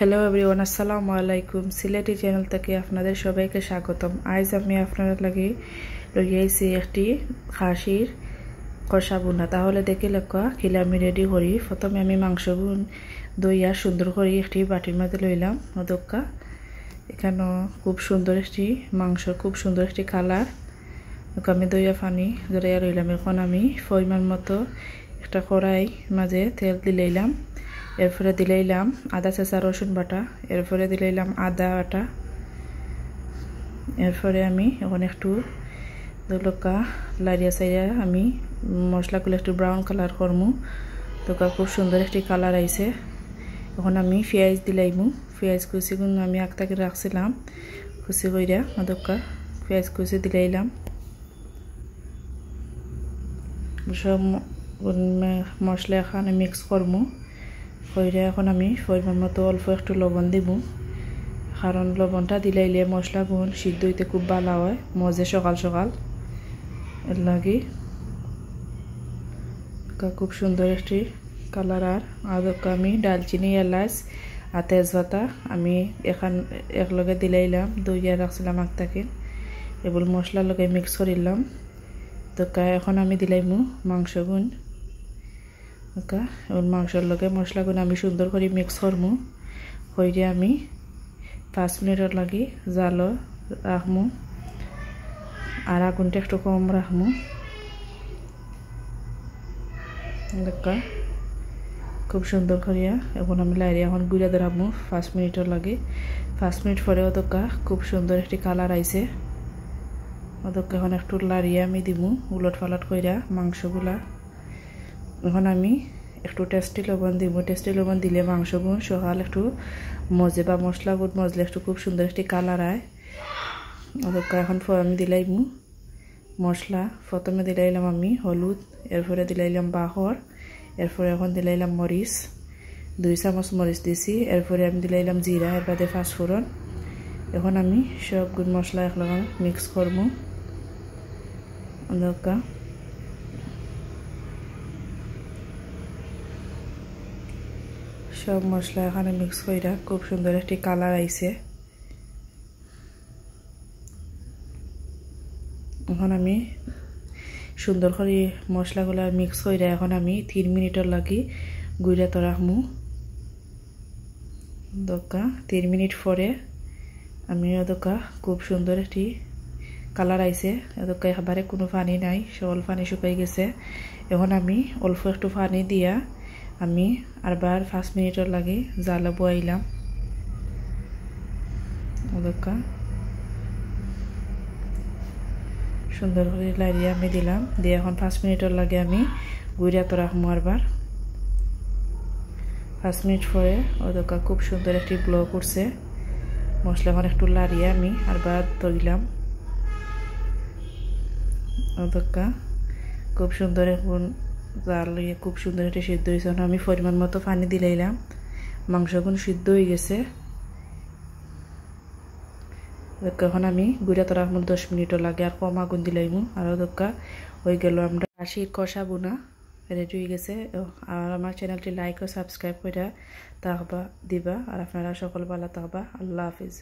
Hello everyone, আসসালামু আলাইকুম। Sylheti channel থেকে আপনাদের সবাইকে স্বাগতম। আজ আমি আপনাদের লাগে লইয়াইছি একটি খাসির কষা বুনা। তাহলে দেখে লেখা কিলে আমি রেডি করি। প্রথমে আমি মাংস দইয়া সুন্দর করে একটি বাটির মধ্যে লইলাম। দক্কা এখানে খুব সুন্দর একটি মাংস, খুব সুন্দর একটি কালার। আমি দইয়া পানি জড়াইয়া রইলাম। এখন আমি পরিমাণ মতো একটা কড়াই মাঝে তেল দিলাম। এরপরে দিলাম আদা চেঁচা রসুন বাটা, এরপরে দিলাম আদা বাটা। এরপরে আমি এখন একটু দোলকা লাড়িয়া চাইয়া আমি মশলাগুলো একটু ব্রাউন কালার করমু। তো খুব সুন্দর একটি কালার আইছে। এখন আমি পেঁয়াজ দিলাইমু। পেঁয়াজ কুচিগুলো আমি আগটাকে রাখছিলাম কুচি কইরা দোকা পেঁয়াজ কুচি দিলাইলাম। সব মশলা এখানে মিক্স করমু কইরা এখন আমি পরিমাণ মতো অল্প একটু লবণ দিব, কারণ লবণটা দিলাইলে মশলা গুণ সিদ্ধ হইতে খুব ভালো হয় মজে সকাল সকাল। এর লাগে খুব সুন্দর একটি কালার। আর আমি ডালচিনি, এলাচ আর তেজপাতা আমি একলগে দিলাইলাম। দইয়া রাখছিলাম আগটাকে, এগুলো মশলার লগে মিক্স করিলাম। তো এখন আমি দিলাইমু মাংস গুণ। মাংসের লগে মশলাগুলো আমি সুন্দর করে মিক্স করমু। হইরে আমি 5 মিনিটের লাগি জালও রাখমু, আর আগুনটা একটু কম রাখমু। খুব সুন্দর করিয়া এখন আমি লাইরিয়া এখন গুঁড়া ধরামু 5 মিনিটের লাগে। 5 মিনিট পরেও দোকা খুব সুন্দর একটি কালার আইছে। ওদেরকে এখন একটু লাড়িয়ে আমি দিমু উলট পালট কইরা মাংসগুলা। এখন আমি একটু টেস্টি লবণ দিব। টেস্টি লবণ দিলে মাংসগুলো সকাল একটু মজে বা মশলাগুলো মজলে একটু খুব সুন্দর একটি কালার আয়। ওদেরকে এখন আমি দিলাইমু মশলা। প্রথমে দিলাইলাম আমি হলুদ, এরপরে দিলাইলাম বাহর, এরপরে এখন দিলাইলাম মরিচ, 2 চামচ মরিচ দিছি। এরপরে আমি দিলাইলাম জিরা, এর বাদে পাঁচফোড়ন। এখন আমি সবগুলো মশলা একলগে মিক্স করবো। ওদেরকে সব মশলা এখানে মিক্স কইরা খুব সুন্দর একটি কালার আইছে। এখন আমি সুন্দর করে মশলাগুলা মিক্স কইরা এখন আমি 3 মিনিটের লাগি গুঁড়া তো রাখমু। দোকা 3 মিনিট পরে আমি ওদোকা খুব সুন্দর একটি কালার আইছে। ওদোকা একেবারে কোনো পানি নাই, সব পানি শুকাই গেছে। এখন আমি অল্প একটু পানি দিয়া আমি আরবার 5 মিনিটের লাগে জালে বইলাম। ওদোকা সুন্দর করে লাড়িয়ে আমি দিলাম দিয়ে এখন 5 মিনিটের লাগে আমি গুঁড়া তো রাখবো আরবার। 5 মিনিট পরে ওদোকা খুব সুন্দর একটি গ্লো করছে। মশলা এখন একটু লাড়িয়ে আমি আরবার ধরলাম। ওদোকা খুব সুন্দর এখন জাল লইয়ে খুব সুন্দর একটি সিদ্ধ হয়েছে। আমি পরিমাণ মতো পানি দিলাইলাম। মাংসগুলো সিদ্ধ হয়ে গেছে। এখন আমি গুঁড়া তো রাখবো 10 মিনিটও লাগে, আর কম আগুন দিলাইমু। আর ওদোকা হয়ে গেল আমরা খাসির কষা বুনা রেডি হয়ে গেছে। আর আমার চ্যানেলটি লাইক ও সাবস্ক্রাইব করে থাকবা দিবা। আর আপনারা সকল ভালো থাকবা। আল্লাহ হাফিজ।